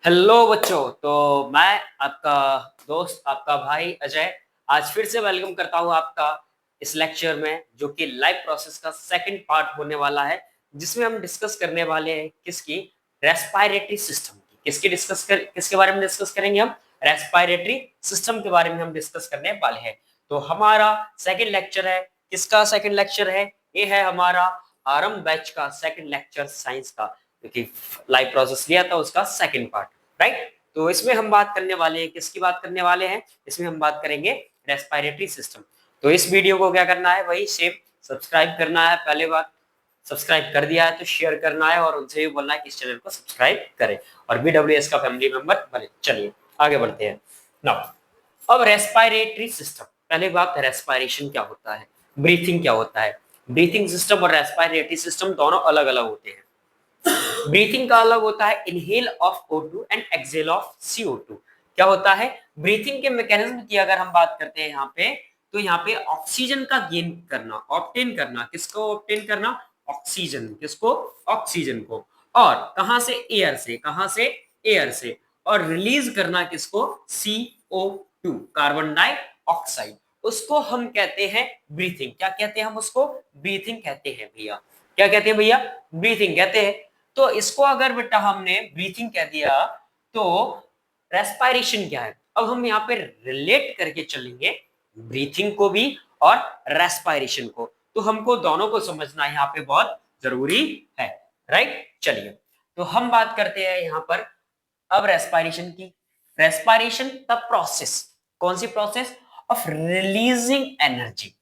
Hello बच्चों। तो मैं आपका दोस्त आपका भाई अजय आज फिर से वेलकम करता हूं आपका इस लेक्चर में, जो कि लाइफ प्रोसेस का सेकंड पार्ट होने वाला है, जिसमें हम डिस्कस करने वाले हैं किसकी, रेस्पिरेटरी सिस्टम की। किसके बारे में डिस्कस करेंगे हम? रेस्पिरेटरी सिस्टम के बारे में हम डिस्कस करने वाले हैं। तो हमारा सेकंड लेक्चर है, किसका सेकंड लेक्चर है? ये है हमारा आरंभ बैच का सेकंड लेक्चर साइंस का, क्योंकि लाइव प्रोसेस लिया था उसका सेकंड पार्ट, राइट। तो इसमें हम बात करने वाले हैं, किसकी बात करने वाले हैं? इसमें हम बात करेंगे रेस्पिरेटरी सिस्टम। तो इस वीडियो को क्या करना है, वही सेम सब्सक्राइब करना है। पहले बात, सब्सक्राइब कर दिया है तो शेयर करना है और उनसे भी बोलना है कि इस चैनल को सब्सक्राइब करें और BWS का फैमिली मेंबर बने। चलिए आगे बढ़ते हैं। नाउ अब रेस्पिरेटरी सिस्टम, पहले बात, रेस्पिरेशन क्या होता है, ब्रीथिंग क्या होता है। ब्रीथिंग सिस्टम और रेस्पिरेटरी सिस्टम दोनों अलग अलग होते हैं। ब्रीथिंग का अलग होता है inhale of O2 and exhale of CO2। क्या होता है? ब्रीथिंग के मैकेनिज्म की अगर हम बात करते हैं यहाँ पे, तो यहाँ पे ऑक्सीजन का गेन करना, ऑब्टेन करना, किसको ऑब्टेन करना? ऑक्सीजन, किसको? ऑक्सीजन को। और कहां से? एयर से। कहां से? एयर से। और रिलीज करना किसको? CO2, carbon dioxide. उसको हम कहते हैं ब्रीथिंग। क्या कहते हैं हम उसको? ब्रीथिंग कहते हैं भैया। क्या कहते हैं भैया? ब्रीथिंग कहते हैं। तो इसको अगर बेटा हमने ब्रीथिंग कह दिया, तो रेस्पिरेशन क्या है? अब हम यहाँ पे रिलेट करके चलेंगे ब्रीथिंग को भी और रेस्पिरेशन को। तो हमको दोनों को समझना यहाँ पे बहुत जरूरी है, राइट। चलिए, तो हम बात करते हैं यहाँ पर अब रेस्पिरेशन की। रेस्पिरेशन द प्रोसेस, कौन सी प्रोसेस? Of releasing energy.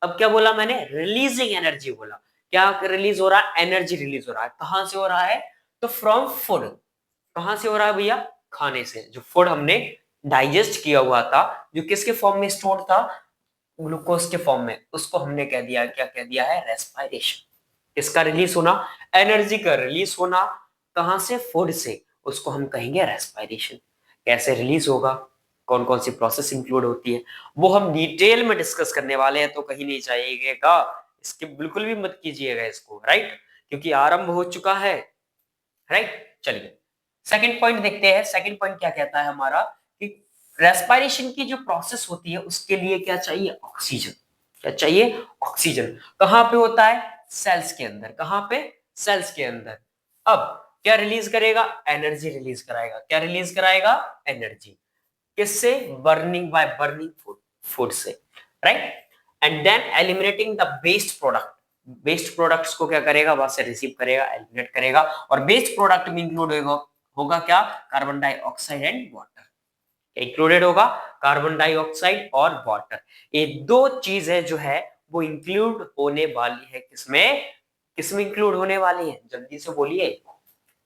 अब क्या बोला मैंने? रिलीजिंग एनर्जी बोला। क्या रिलीज हो रहा है? एनर्जी रिलीज हो रहा है। कहां से हो रहा है? तो फ्रॉम फूड। कहां से हो रहा है भैया? खाने से। जो फूड हमने डाइजेस्ट किया हुआ था, जो किसके फॉर्म में स्टोर था? ग्लूकोज के फॉर्म में, उसको हमने कह दिया, क्या कह दिया है? रेस्पिरेशन। किसका रिलीज होना? एनर्जी का रिलीज होना। कहां से? फूड से। उसको हम कहेंगे रेस्पिरेशन। कैसे रिलीज होगा, कौन कौन सी प्रोसेस इंक्लूड होती है, वो हम डिटेल में डिस्कस करने वाले हैं। तो कहीं नहीं जाइएगा, इसके बिल्कुल भी मत कीजिएगा इसको, राइट, क्योंकि आरंभ हो चुका है, राइट। चलिए सेकंड पॉइंट देखते हैं। सेकंड पॉइंट क्या कहता है हमारा, कि रेस्पिरेशन की जो प्रोसेस होती है उसके लिए क्या चाहिए? ऑक्सीजन। क्या चाहिए? ऑक्सीजन। कहां पे होता है? सेल्स के अंदर। कहां पे? सेल्स के अंदर। अब क्या रिलीज करेगा? एनर्जी रिलीज कराएगा। क्या रिलीज कराएगा? एनर्जी। किससे? Burning, by burning food, food से, right. And then eliminating the waste product. Waste products को क्या करेगा? वहां से रिसीव करेगा, एलिमिनेट करेगा। और वेस्ट प्रोडक्ट में इंक्लूड होगा क्या? Carbon dioxide and water. Included होगा कार्बन डाइऑक्साइड और वाटर। ये दो चीजें जो है वो इंक्लूड होने वाली है। किसमें? किसमें इंक्लूड होने वाली है? जल्दी से बोलिए।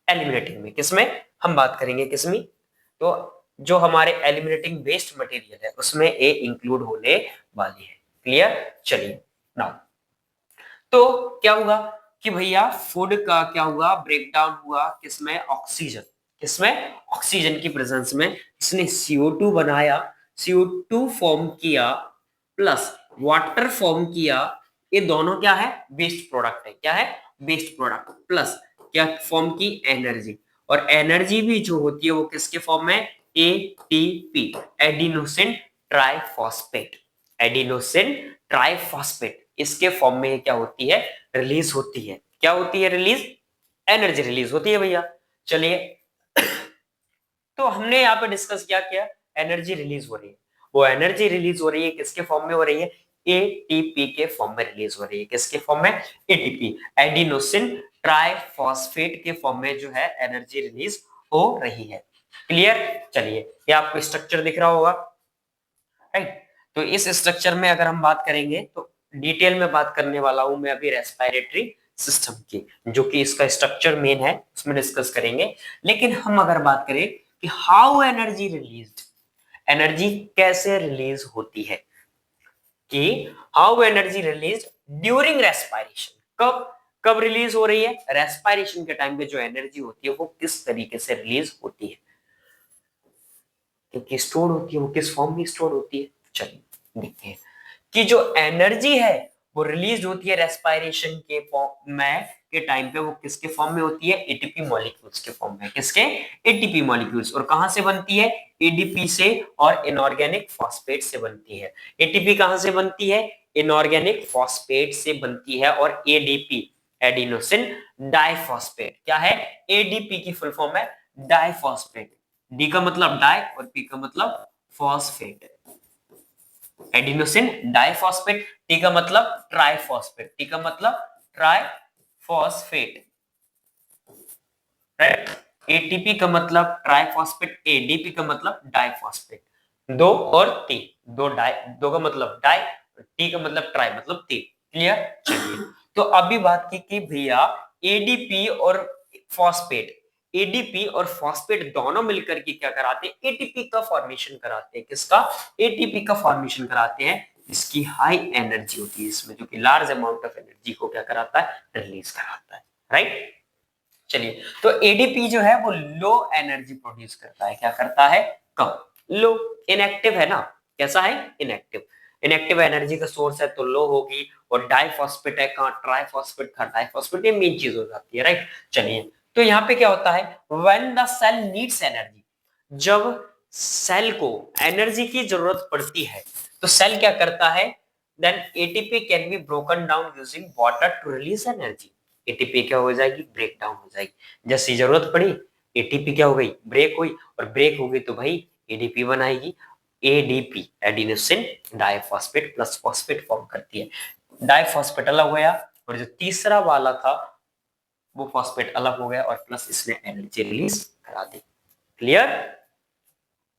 एलिमिनेटिंग में। किसमें? हम बात करेंगे किसमें? तो जो हमारे एलिमिनेटिंग वेस्ट मटेरियल है उसमें ए इंक्लूड होने वाली है। क्लियर? चलिए नाउ, तो क्या हुआ कि भैया फूड का क्या हुआ? ब्रेकडाउन हुआ किसमें? ऑक्सीजन। किसमें? ऑक्सीजन की प्रेजेंस में इसने CO2 बनाया, CO2 फॉर्म किया, प्लस वाटर फॉर्म किया। ये दोनों क्या है? वेस्ट प्रोडक्ट है। क्या है? Waste product. प्लस क्या फॉर्म की? एनर्जी। और एनर्जी भी जो होती है वो किसके फॉर्म में? ATP, adenosine triphosphate. Adenosine triphosphate, इसके फॉर्म में क्या होती है? रिलीज होती है। क्या होती है रिलीज? एनर्जी रिलीज होती है भैया। चलिए, तो हमने यहाँ पे डिस्कस क्या किया? एनर्जी रिलीज हो रही है। वो एनर्जी रिलीज हो रही है किसके फॉर्म में हो रही है? ATP के फॉर्म में रिलीज हो रही है। किसके फॉर्म में? ATP, एडिनोसिन ट्राइफॉस्फेट के फॉर्म में जो है एनर्जी रिलीज हो रही है। क्लियर? चलिए, ये आपको स्ट्रक्चर दिख रहा होगा, राइट। तो इस स्ट्रक्चर में अगर हम बात करेंगे तो डिटेल में बात करने वाला हूं मैं अभी रेस्पिरेटरी सिस्टम की, जो कि इसका स्ट्रक्चर मेन है, उसमें डिस्कस करेंगे। लेकिन हम अगर बात करें कि हाउ एनर्जी रिलीज्ड, एनर्जी कैसे रिलीज होती है, कि how energy release during respiration. कब कब रिलीज हो रही है? रेस्पिरेशन के टाइम पे जो एनर्जी होती है वो किस तरीके से रिलीज होती है, क्योंकि स्टोर होती है, वो किस फॉर्म में स्टोर होती है। चलिए देखते हैं कि जो एनर्जी है वो रिलीज होती है रेस्पिरेशन के फॉर्म में, के टाइम पे वो किसके फॉर्म में होती है, एटीपी मॉलिक्यूल्स के फॉर्म में। किसके, एटीपी मॉलिक्यूल्स। और कहां से बनती है, एडीपी से और इनऑर्गेनिक फॉस्फेट से बनती है। एटीपी कहां से बनती है, इनऑर्गेनिक फॉस्फेट से बनती है। और एडीपी, एडिनोसिन डाइफॉस्फेट, क्या है, एडीपी की फुल फॉर्म है डाइफॉस्फेट। डी का मतलब डाई और पी का मतलब फॉस्फेट। एडिनोसिन डाइफॉस्फेट, टी का मतलब ट्राइफॉस्फेट, टी का मतलब ट्राइफॉस्फेट, राइट। एटीपी का मतलब ट्राइफॉस्फेट, एडीपी का मतलब डाइफॉस्फेट। दो और टी, दो डाई, दो का मतलब डाई, टी का मतलब ट्राई मतलब टी। क्लियर। चलिए, तो अभी बात की कि भैया एडीपी और फॉस्फेट, एडीपी और फॉस्फेट दोनों मिलकर के क्या कराते हैं, एटीपी का फॉर्मेशन कराते हैं। किसका, एटीपी का फॉर्मेशन कराते हैं। इसकी हाई एनर्जी होती है इसमें, जो कि लार्ज अमाउंट ऑफ एनर्जी को क्या कराता है, रिलीज कराता है, राइट। चलिए, तो एडीपी जो है वो लो एनर्जी प्रोड्यूस करता है, क्या करता है, कम, लो, इनएक्टिव है ना, कैसा है, इनएक्टिव। इनएक्टिव एनर्जी का सोर्स है तो लो होगी। और डाइफॉस्फेट है कहां, ट्राइफॉस्फेट था, डाइफॉस्फेट ये मेन चीज हो जाती है, राइट। चलिए, तो यहाँ पे क्या होता है, when the cell needs energy, जब सेल को एनर्जी की जरूरत पड़ती है तो सेल क्या करता है, then ATP can be broken down using water to release energy. ATP क्या हो जाएगी, ब्रेक डाउन हो जाएगी। जैसी जरूरत पड़ी एटीपी क्या हो गई, ब्रेक हुई, और ब्रेक हो गई तो भाई एडीपी बनाएगी। ADP, adenosine diphosphate plus phosphate form करती है। डाइफॉस्फेट अलग हो गया, और जो तीसरा वाला था वो फॉस्फेट अलग हो गया, और प्लस इसने एनर्जी रिलीज करा दी। क्लियर,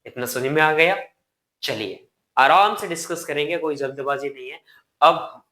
इतना समझ में आ गया। चलिए, आराम से डिस्कस करेंगे, कोई जल्दबाजी नहीं है। अब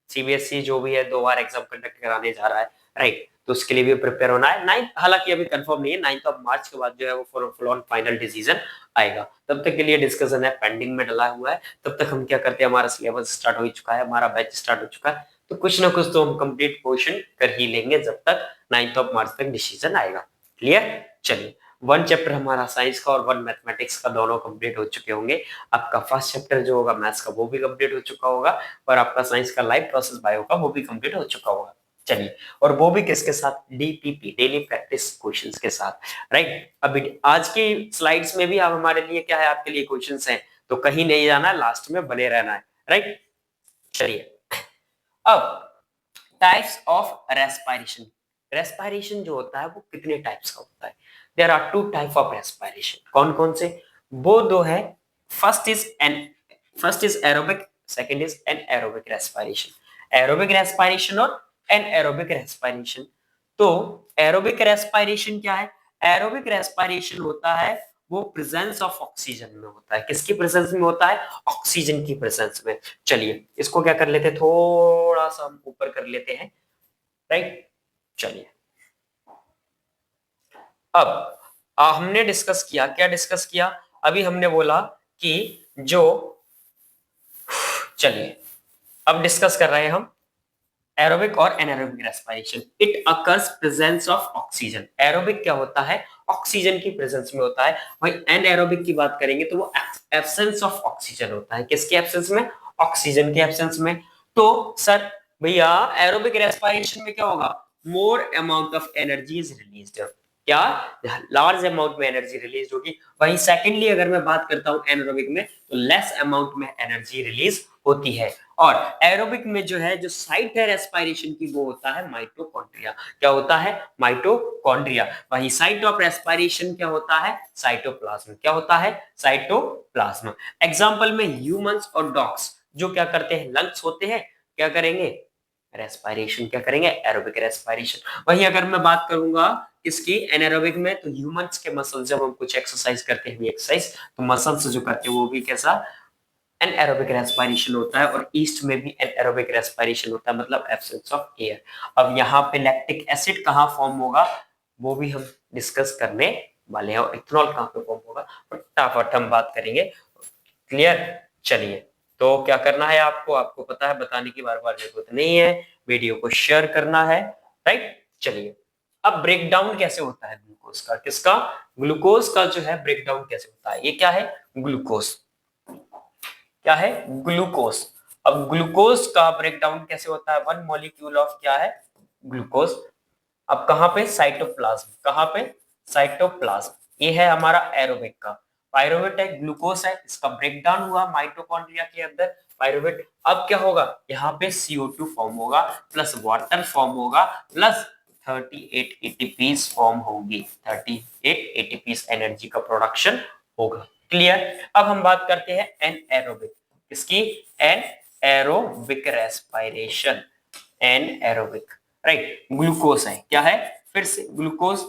सीबीएसई जो भी है 2 बार एग्जाम कंडक्ट कराने जा रहा है, राइट, तो उसके लिए भी प्रिपेयर होना है। 9, हालांकि अभी कंफर्म नहीं है, 9 ऑफ मार्च के बाद जो है वो फुल ऑन फाइनल डिसीजन आएगा। तब तक के लिए डिस्कशन है, पेंडिंग में डला हुआ है। तब तक हम क्या करते हैं, हमारा सिलेबस स्टार्ट हो चुका है, हमारा बैच स्टार्ट हो चुका है, तो कुछ ना कुछ तो हम कंप्लीट पोर्शन कर ही लेंगे जब तक 9 ऑफ मार्च तक डिसीजन आएगा। क्लियर। चलिए, 1 चैप्टर हमारा साइंस का और 1 मैथमेटिक्स का दोनों कंप्लीट हो चुके होंगे। आपका फर्स्ट चैप्टर जो होगा मैथ्स का वो भी कंप्लीट हो चुका होगा, और आपका साइंस का लाइव प्रोसेस बायो का वो भी कंप्लीट हो चुका होगा। चलिए, और वो भी किसके साथ, डीपीपी, डेली प्रैक्टिस क्वेश्चंस के साथ, राइट। अभी आज की स्लाइड्स में भी आप हमारे लिए क्या है, आपके लिए क्वेश्चंस हैं, तो कहीं नहीं जाना, लास्ट में बने रहना है, राइट। चलिए, अब टाइप्स ऑफ रेस्पिरेशन। रेस्पिरेशन जो होता है वो कितने टाइप्स का होता है, there are 2 type of respiration. कौन कौन से, वो दो है, first is aerobic, second is anaerobic respiration. Aerobic respiration और एनएरोबिक रेस्पिरेशन। तो एरोबिक रेस्पिरेशन क्या है, एरोबिक रेस्पिरेशन होता है वो प्रेजेंस ऑफ ऑक्सीजन में होता है। किसकी प्रेजेंस में होता है, ऑक्सीजन की प्रेजेंस में। चलिए, इसको क्या कर लेते हैं, थोड़ा सा हम ऊपर कर लेते हैं, राइट। चलिए, अब हमने डिस्कस किया, क्या डिस्कस किया, अभी हमने बोला कि जो, चलिए अब डिस्कस कर रहे हैं हम एरोबिक और anaerobic respiration. It occurs presence of oxygen. Aerobic क्या होता है, ऑक्सीजन की प्रेजेंस में होता है। वही एनएरोबिक की बात करेंगे तो वो एब्सेंस ऑफ ऑक्सीजन होता है। किसके एब्सेंस में, ऑक्सीजन के एब्सेंस में। तो सर भैया एरोबिक रेस्पिरेशन में क्या होगा, more amount of energy is released, क्या, लार्ज अमाउंट में एनर्जी रिलीज होगी। वहीं सेकेंडली अगर मैं बात करता हूं एनारोबिक में, तो लेस अमाउंट में एनर्जी रिलीज होती है। और एरोबिक में जो है, जो साइट है रेस्पिरेशन की, वो होता है माइटोकॉन्ड्रिया। क्या होता है, माइटोकॉन्ड्रिया। वही साइट ऑफ रेस्पिरेशन क्या होता है, साइटोप्लाज्म। क्या होता है, साइटोप्लाज्म। एग्जांपल में ह्यूमंस और डॉग्स जो क्या करते हैं, लंग्स होते हैं, क्या करेंगे, रेस्पिरेशन क्या करेंगे, एरोबिक रेस्पिरेशन। वहीं अगर मैं बात करूंगा किसकी, एनारोबिक में, तो ह्यूमंस के मसल्स जब हम कुछ एक्सरसाइज करते हैं, एक्सरसाइज, तो मसल्स जो करते हैं वो भी कैसा, एनएरोबिक रेस्पिरेशन होता है। और ईस्ट में भी एनएरोबिक रेस्पिरेशन होता है, मतलब एब्सेंस ऑफ एयर। अब यहाँ पे लैक्टिक एसिड कहाँ फॉर्म होगा, वो भी हम डिस्कस करने वाले हैं, और इथेनॉल कहाँ पे फॉर्म होगा फटाफट हम बात करेंगे। क्लियर। चलिए, तो क्या करना है आपको, आपको पता है, बताने की बार बार जरूरत नहीं है, वीडियो को शेयर करना है, राइट। चलिए, अब ब्रेक डाउन कैसे होता है ग्लूकोज का, किसका, ग्लूकोज का जो है ब्रेक डाउन कैसे होता है, ये क्या है, ग्लूकोज, क्या है, ग्लूकोज। अब ग्लूकोज का ब्रेकडाउन कैसे होता है, वन मॉलिक्यूल ऑफ क्या है, ग्लूकोज, अब कहाँ पे, साइटोप्लाज्म, कहाँ पे, साइटोप्लाज्म। ये है हमारा एरोबिक का। पायरुवेट है, ग्लूकोज है, इसका ब्रेकडाउन हुआ माइटोकॉन्ड्रिया के अंदर, पायरुवेट। अब क्या होगा, यहाँ पे CO2 फॉर्म होगा, प्लस वाटर फॉर्म होगा, प्लस 38 एटीपीज फॉर्म होगी, 38 एटीपीज एनर्जी का प्रोडक्शन होगा। क्लियर। अब हम बात करते हैं एनएरोबिक, इसकी anaerobic respiration, anaerobic, right. Glucose है, क्या है, फिर से ग्लूकोज,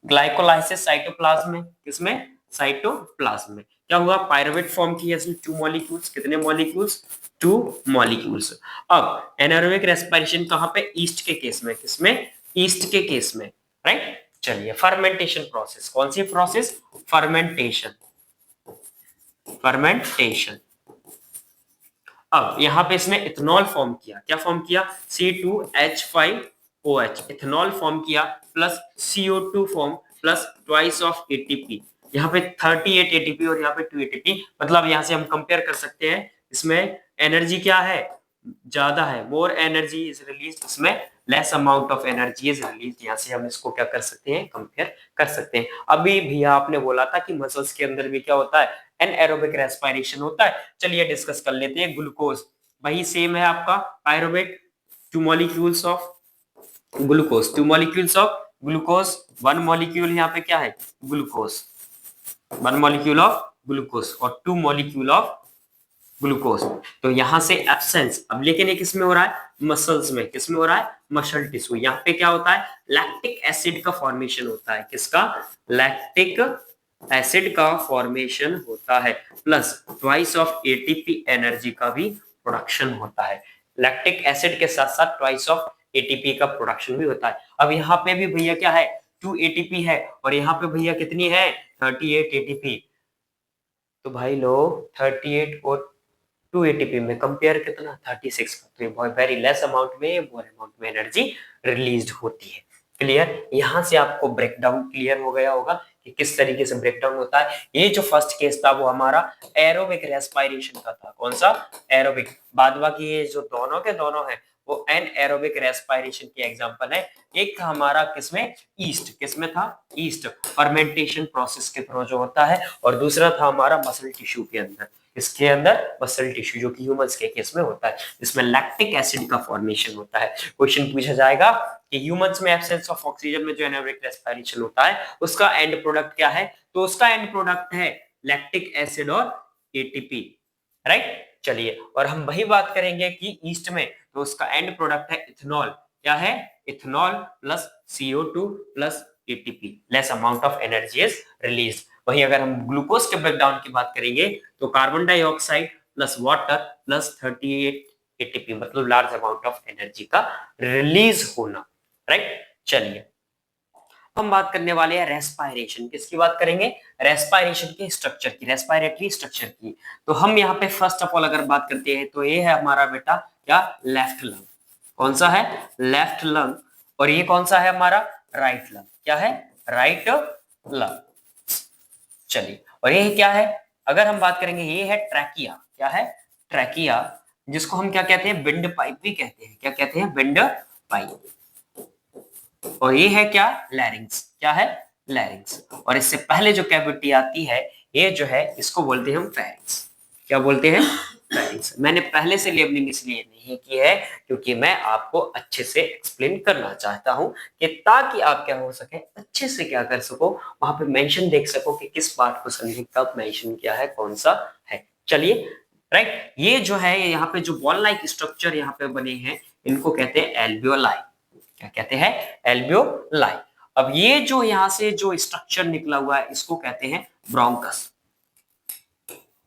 ग्लाइकोलाइसिस साइटोप्लाज्म में, किसमें, साइटोप्लाज्म में। क्या हुआ, पायरुवेट फॉर्म किया इसमें 2 मॉलिक्यूल्स, कितने मॉलिक्यूल्स, 2 मॉलिक्यूल्स। अब एनारोबिक रेस्पिरेशन कहां पे, ईस्ट के केस में, किसमें, ईस्ट के केस में, राइट। चलिए, फर्मेंटेशन प्रोसेस, कौन सी प्रोसेस, फर्मेंटेशन, फर्मेंटेशन। अब यहाँ पे इसने इथेनॉल फॉर्म किया, क्या फॉर्म किया, C2H5OH, इथेनॉल फॉर्म किया, plus CO2 form, plus twice of ATP. यहाँ पे 38 एटीपी और यहाँ पे 2 एटीपी, मतलब यहाँ से हम कंपेयर कर सकते हैं, इसमें एनर्जी क्या है, ज्यादा है, मोर एनर्जी इज रिलीज, इसमें less amount of energy is release. यहाँ से हम इसको क्या कर सकते हैं, कंपेयर कर सकते हैं। अभी भैया आपने बोला था कि मसल्स के अंदर भी क्या होता है, एनएरोबिक रेस्पिरेशन होता है। चलिए डिस्कस कर लेते हैं। ग्लूकोज वही सेम है आपका, pyruvate, 2 molecules of glucose, 2 molecules of glucose, 1 molecule यहाँ पे क्या है, ग्लूकोज, 1 मॉलिक्यूल ऑफ ग्लूकोज और 2 मॉलिक्यूल ऑफ ग्लूकोज। तो यहां से एब्सेंस, अब लेकिन ये किसमें हो रहा है, मसल्स में, किसमें हो रहा है, मसल टिश्यू। यहाँ पे क्या होता है, लैक्टिक एसिड का फॉर्मेशन होता है, किसका, लैक्टिक एसिड का फॉर्मेशन होता है, plus twice of ATP energy का भी प्रोडक्शन होता है। लैक्टिक एसिड के साथ साथ ट्वाइस ऑफ एटीपी का प्रोडक्शन भी होता है। अब यहाँ पे भी भैया क्या है, 2 एटीपी है, और यहाँ पे भैया कितनी है, 38 एटीपी। तो भाई लो 38 और 2 एटीपी में कंपेयर कितना, 36 का, तो ये बहुत वेरी लेस अमाउंट में, मोर अमाउंट में एनर्जी रिलीज होती है। क्लियर। यहां से आपको ब्रेकडाउन क्लियर हो गया होगा कि किस तरीके से ब्रेकडाउन होता है। ये जो फर्स्ट केस था वो हमारा एरोबिक रेस्पिरेशन का था, कौन सा, एरोबिक। बाद बाकी ये जो दोनों के दोनों है वो एनएरोबिक रेस्पिरेशन के एग्जांपल है। एक था हमारा किसमें, ईस्ट, किसमें था, ईस्ट, फर्मेंटेशन प्रोसेस के थ्रू जो होता है, और दूसरा था हमारा मसल टिश्यू के अंदर, इसके अंदर मसल टिश्यू, जो कि ह्यूमंस के केस में होता है, जिसमें लैक्टिक एसिड का फॉर्मेशन होता है। क्वेश्चन पूछा जाएगा कि ह्यूमंस में एब्सेंस ऑफ ऑक्सीजन में जो एनारोबिक रेस्पिरेशन होता है उसका एंड प्रोडक्ट क्या है, तो उसका एंड प्रोडक्ट है लैक्टिक एसिड और एटीपी, राइट। चलिए, और हम वही बात करेंगे कि ईस्ट में तो उसका एंड प्रोडक्ट है इथेनॉल, क्या है, ethanol plus CO2 plus ATP, less amount of energy is release. वहीं अगर हम ग्लूकोज के ब्रेकडाउन की बात करेंगे तो carbon dioxide plus water plus 38 ATP, मतलब लार्ज अमाउंट ऑफ एनर्जी का रिलीज होना, राइट। चलिए, हम बात करने वाले हैं रेस्पिरेशन, किसकी बात करेंगे, रेस्पिरेशन के स्ट्रक्चर की, रेस्पिरेटरी स्ट्रक्चर की। तो हम यहाँ पे फर्स्ट ऑफ ऑल अगर बात करते हैं तो ये है हमारा बेटा क्या, लेफ्ट लंग, कौन सा है, लेफ्ट लंग, और ये कौन सा है हमारा, राइट लंग, क्या है, राइट लंग। चलिए, और ये क्या है, अगर हम बात करेंगे ये है ट्रैकिया, क्या है, ट्रैकिया, जिसको हम क्या कहते हैं, विंड पाइप भी कहते हैं, क्या कहते हैं, विंड पाइप। और ये है क्या, लैरिंग्स, क्या है, लैरिंग्स, और इससे पहले जो कैविटी आती है ये जो है इसको बोलते हैं हम फेरिंग्स, क्या बोलते हैं, फेरिंग्स। मैंने पहले से लेबलिंग इसलिए नहीं की है क्योंकि मैं आपको अच्छे से एक्सप्लेन करना चाहता हूं कि ताकि आप क्या हो सके, अच्छे से क्या कर सको, वहां पे मेंशन देख सको कि किस पार्ट को समझे, कब मेंशन किया है, कौन सा है। चलिए, राइट, ये जो है यहाँ पे जो बॉल लाइक स्ट्रक्चर यहाँ पे बने हैं इनको कहते हैं एल्वियोलाई, क्या कहते हैं, एल्वियोलाई। अब ये जो यहां से जो स्ट्रक्चर निकला हुआ है इसको कहते हैं ब्रोंकस,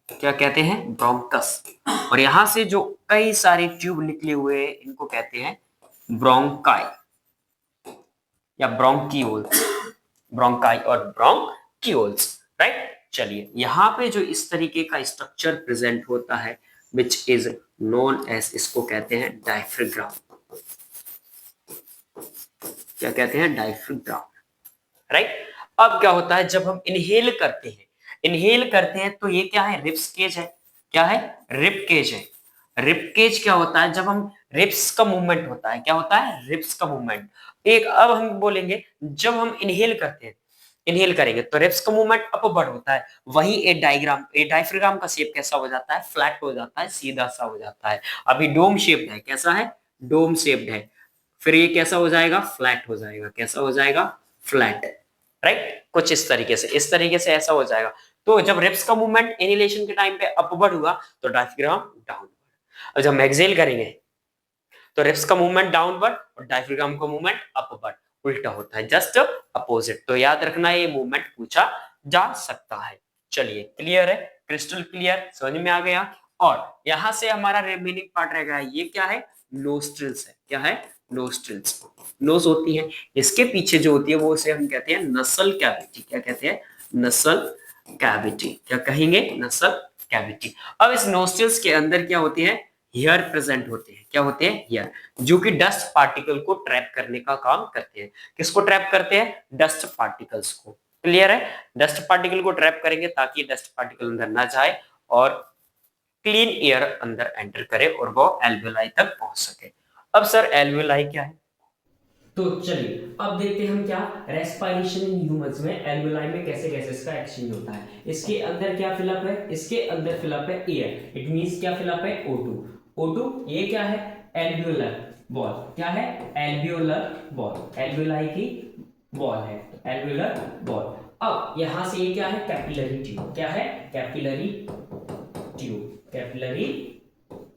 क्या कहते हैं, ब्रोंकस। और यहां से जो कई सारे ट्यूब निकले हुए हैं इनको कहते हैं ब्रोंकाई या ब्रोंकियोल्स, ब्रोंकाई और ब्रोंकियोल्स, राइट। चलिए, यहां पे जो इस तरीके का स्ट्रक्चर प्रेजेंट होता है विच इज नोन एज, इसको कहते हैं डायफ्राम, क्या कहते हैं, डायफ्राम, राइट। अब क्या होता है जब हम इनहेल करते हैं, इनहेल करते हैं तो ये क्या है, रिब्स केज है, क्या है, रिब केज है। रिब केज क्या होता है, जब हम रिब्स का मूवमेंट होता है। क्या होता है? रिब्स का मूवमेंट। एक अब हम बोलेंगे जब हम इनहेल करते हैं, इनहेल करेंगे तो रिब्स का मूवमेंट अपवर्ड होता है। वही ए डायफ्राम का शेप कैसा हो जाता है? फ्लैट हो जाता है, सीधा सा हो जाता है। अभी डोम शेप्ड है, कैसा है? डोम शेप्ड है। फिर ये कैसा हो जाएगा? फ्लैट हो जाएगा। कैसा हो जाएगा? फ्लैट। राइट, कुछ इस तरीके से, इस तरीके से ऐसा हो जाएगा। तो जब रिब्स का मूवमेंट इनहेलेशन के टाइम पे अपवर्ड हुआ तो डायफ्राम डाउनवर्ड। अब जब हम एक्सहेल करेंगे तो रिब्स का मूवमेंट डाउनवर्ड और डायफ्राम का मूवमेंट अपवर्ड, उल्टा होता है, जस्ट अपोजिट। तो याद रखना ये मूवमेंट पूछा जा सकता है। चलिए, क्लियर है? क्रिस्टल क्लियर, समझ में आ गया। और यहां से हमारा रिमेनिंग पार्ट रह गया, ये क्या है? नोस्ट्रिल्स है। क्या है? नोस्ट्रिल्स। नोज होती है, इसके पीछे जो होती है वो उसे हम कहते हैं नसल कैविटी। क्या कहते हैं? नसल कैविटी। क्या कहेंगे? नसल कैविटी। अब इस नोस्ट्रिल्स के अंदर क्या होती है? हेयर प्रेजेंट होते हैं। क्या होते हैं? हेयर, जो कि डस्ट पार्टिकल को ट्रैप करने का काम करते हैं। किसको ट्रैप करते हैं? डस्ट पार्टिकल्स को। क्लियर है? डस्ट पार्टिकल को ट्रैप करेंगे ताकि डस्ट पार्टिकल अंदर ना जाए और क्लीन एयर अंदर एंटर करे और वो एल्वेलाई तक पहुंच सके। अब सर एल्वेलाई क्या है? तो चलिए अब देखते हैं हम क्या रेस्पिरेशन इन ह्यूमंस में एल्वेलाई में कैसे गैसेस का एक्सचेंज होता है। इसके अंदर क्या फिलअप है? इसके अंदर फिलअप है एयर। इट मींस क्या फिलअप है? O2। O2 ये क्या है? Alveolar ball. क्या है? Alveolar ball. एल्वियोलाई की बॉल है, एल्वियोलर बॉल। अब यहां से ये क्या है? Capillary tube. क्या है? Capillary tube. कैपिलरी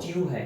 ट्यूब है।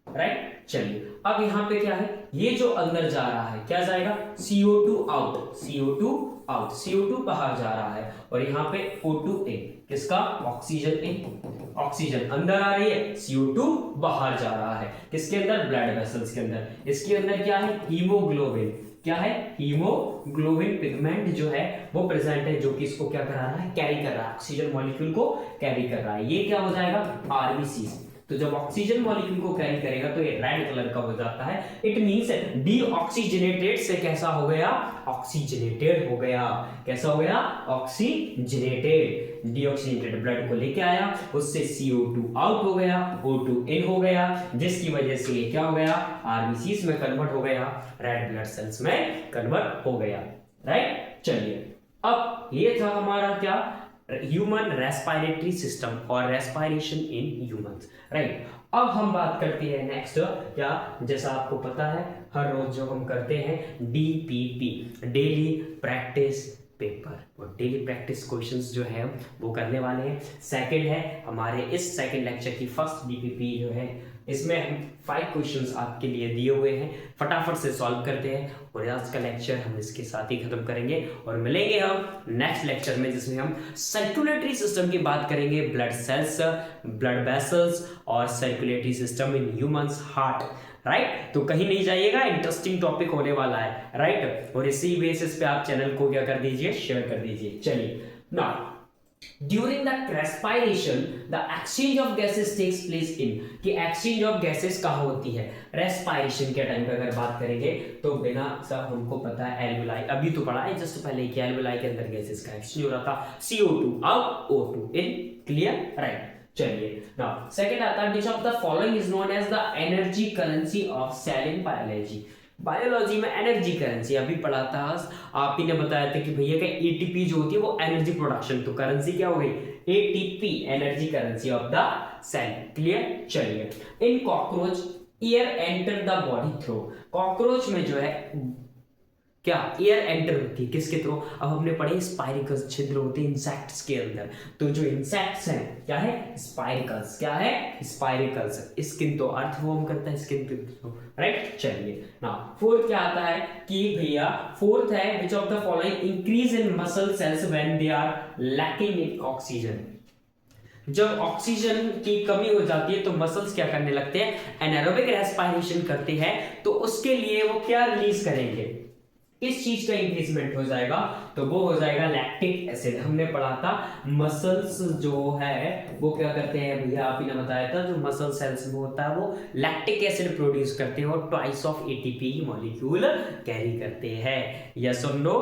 राइट, चलिए अब यहां पे क्या है? ये जो अंदर जा रहा है क्या जाएगा? CO2 out. CO2 out, CO2 बाहर जा रहा है। और यहाँ पे O2 इन, किसका? Oxygen in. ऑक्सीजन अंदर आ रही है, CO2 बाहर जा रहा है। किसके अंदर? ब्लड वेसल्स के अंदर। इसके अंदर क्या है? हीमोग्लोबिन। क्या है? हीमोग्लोबिन पिगमेंट जो है वो प्रेजेंट है, जो कि इसको क्या करा रहा है? कैरी कर रहा है, ऑक्सीजन मॉलिक्यूल को कैरी कर रहा है। ये क्या हो जाएगा? आरबीसी। तो जब ऑक्सीजन मॉलिक्यूल को कैरी करेगा तो ये रेड कलर का हो जाता है। इट मींस डीऑक्सीजनेटेड से कैसा हो गया? ऑक्सीजनेटेड हो गया। कैसा हो गया? ऑक्सीजनेटेड। डीऑक्सीजनेटेड ब्लड को लेके आया, उससे CO2 आउट हो गया, O2 इन हो गया, जिसकी वजह से ये क्या हो गया? आरबीसीज में कन्वर्ट हो गया, रेड ब्लड सेल्स में कन्वर्ट हो गया। राइट, चलिए अब ये था हमारा क्या? ह्यूमन रेस्पिरेटरी सिस्टम और रेस्पिरेशन इन ह्यूमंस। राइट, अब हम बात करते हैं नेक्स्ट क्या, जैसा आपको पता है हर रोज जो हम करते हैं DPP, डेली प्रैक्टिस पेपर, और डेली प्रैक्टिस क्वेश्चंस जो है वो करने वाले हैं। सेकंड है हमारे इस सेकंड लेक्चर की फर्स्ट DPP जो है, इसमें हम 5 क्वेश्चंस आपके लिए दिए हुए हैं, फटाफट से सॉल्व करते हैं और आज का लेक्चर हम इसके साथ ही खत्म करेंगे और मिलेंगे हम नेक्स्ट लेक्चर में, जिसमें हम सर्कुलेटरी सिस्टम की बात करेंगे, ब्लड सेल्स, ब्लड वेसल्स और circulatory system in humans heart. Right, तो कहीं नहीं जाइएगा, इंटरेस्टिंग टॉपिक होने वाला है। राइट, और इसी बेसिस पे आप चैनल को क्या कर दीजिए? शेयर कर दीजिए। चलिए, now during the respiration the exchange of gases takes place in, कि एक्सचेंज ऑफ गैसेस कहाँ होती है? रेस्पिरेशन के टाइम पे अगर बात करेंगे तो बिना सब हमको पता है एल्वेलाई, अभी तो पढ़ा है जस्ट पहले कि एल्वेलाई के अंदर गैसेस का एक्सचेंज हो रहा था, CO2 out, O2 in. Clear? Right, चलिए नाउ सेकंड आता है, which of the following is known as the energy currency of cell in biology. Biology में एनर्जी करेंसी अभी पढ़ा था, आप ही ने बताया था कि भैया का ATP जो होती है वो एनर्जी प्रोडक्शन, तो करेंसी क्या हो गई? ATP, energy currency of the cell. Clear? चलिए, in cockroach air enter the body through, cockroach में जो है क्या एयर एंटर होती है, किसके थ्रू? अब हमने पढ़े स्पाइरिकल्स छिद्र होते हैं इंसेक्ट्स के अंदर, तो जो इंसेक्ट्स हैं क्या है? स्पाइरिकल्स। क्या है? स्पाइरिकल्स। स्किन तो अर्थ फॉर्म करता है, स्किन के थ्रू। राइट, चलिए ना फोर्थ क्या आता है कि भैया फोर्थ है, which of the following increase in muscle cells when they are lacking in oxygen. जब ऑक्सीजन की कमी हो जाती है तो मसल्स क्या करने लगते हैं? एनारोबिक रेस्पिरेशन करते हैं, तो उसके लिए वो क्या रिलीज करेंगे? किस चीज का इंक्रीजमेंट हो जाएगा? तो वो हो जाएगा लैक्टिक एसिड। हमने पढ़ा था मसल्स जो है वो क्या करते हैं भैया, आप ही ने बताया था, जो मसल सेल्स में होता है वो लैक्टिक एसिड प्रोड्यूस करते हैं और twice of ATP molecule carry करते हैं। यस और नो?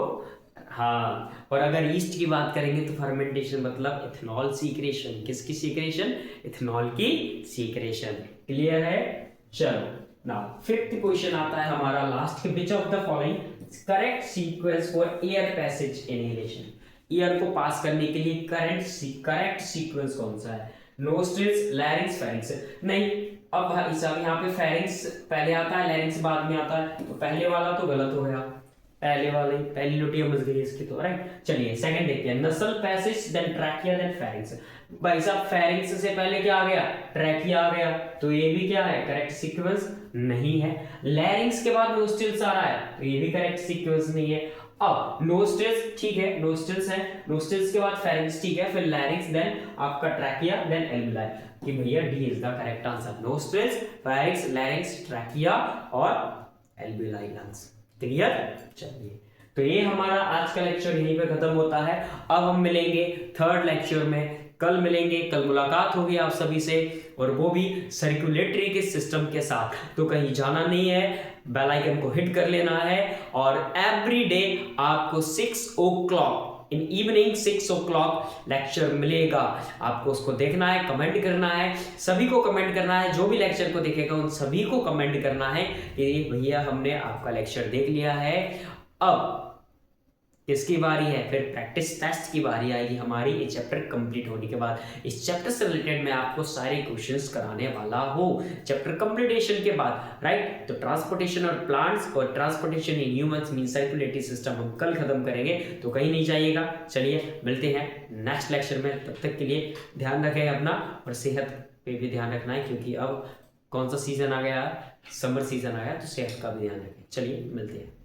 हाँ, और अगर ईस्ट की बात करेंगे तो फर्मेंटेशन मतलब इथेनॉल सीक्रेशन। किसकी सीक्रेशन? इथेनॉल की सीक्रेशन। क्लियर है? चलो नाउ फिफ्थ क्वेश्चन आता है हमारा लास्ट के, which of the following correct sequence for air passage inhalation, air को पास करने के लिए करेक्ट सीक्वेंस कौन सा है? Nostrils, larynx, pharynx. नहीं, अब भाई साहब यहाँ पे फेरिंक्स पहले आता है, लैरिंक्स बाद में आता है, तो पहले वाला तो गलत हो गया, पहली लोटिया मच गई इसकी तो, राइट। चलिए सेकंड देखते हैं, nasal passage then trachea then pharynx. भाई साहब फेरिंक्स से पहले क्या आ गया? ट्रैकिया आ गया, तो ये भी क्या है? करेक्ट सीक्वेंस नहीं है। लैरिंक्स के बाद नोस्ट्रिल्स आ रहा है, तो ये भी करेक्ट सीक्वेंस नहीं है। अब नोस्ट्रिल्स ठीक है, नोस्ट्रिल्स है, नोस्ट्रिल्स के बाद फेरिंक्स ठीक है, फिर लैरिंक्स, देन आपका ट्रैकिया, देन एल्विलाई, कि भैया D is the correct answer. Nostrils, pharynx, larynx, trachea और एल्विलाई लंग्स। क्लियर? चलिए, तो ये हमारा आज का लेक्चर यहीं पे खत्म होता है। अब हम मिलेंगे थर्ड लेक्चर में, कल मिलेंगे, कल मुलाकात होगी आप सभी से, और वो भी सर्कुलेटरी के सिस्टम के साथ। तो कहीं जाना नहीं है, बेल आइकन को हिट कर लेना है, और एवरी डे आपको 6 o'clock in evening 6 o'clock lecture मिलेगा। आपको उसको देखना है, कमेंट करना है, सभी को कमेंट करना है, जो भी लेक्चर को देखेगा उन सभी को कमेंट करना है कि भैया हमने आपका लेक्चर देख लिया है। अब किसकी बारी है? फिर प्रैक्टिस टेस्ट की बारी आएगी हमारी, ये चैप्टर कंप्लीट होने के बाद। इस चैप्टर से रिलेटेड मैं आपको सारे क्वेश्चंस कराने वाला हूँ चैप्टर कंप्लीटेशन के बाद, राइट। तो ट्रांसपोर्टेशन और प्लांट्स और transportation in humans mean circulatory system हम कल खत्म करेंगे, तो कहीं नहीं जाइएगा। चलिए मिलते हैं नेक्स्ट लेक्चर में, तब तक के लिए ध्यान रखें अपना, और सेहत पे भी ध्यान रखना है, क्योंकि अब कौन सा सीजन आ गया? समर सीजन आ गया, तो सेहत का भी ध्यान रखें। चलिए मिलते हैं।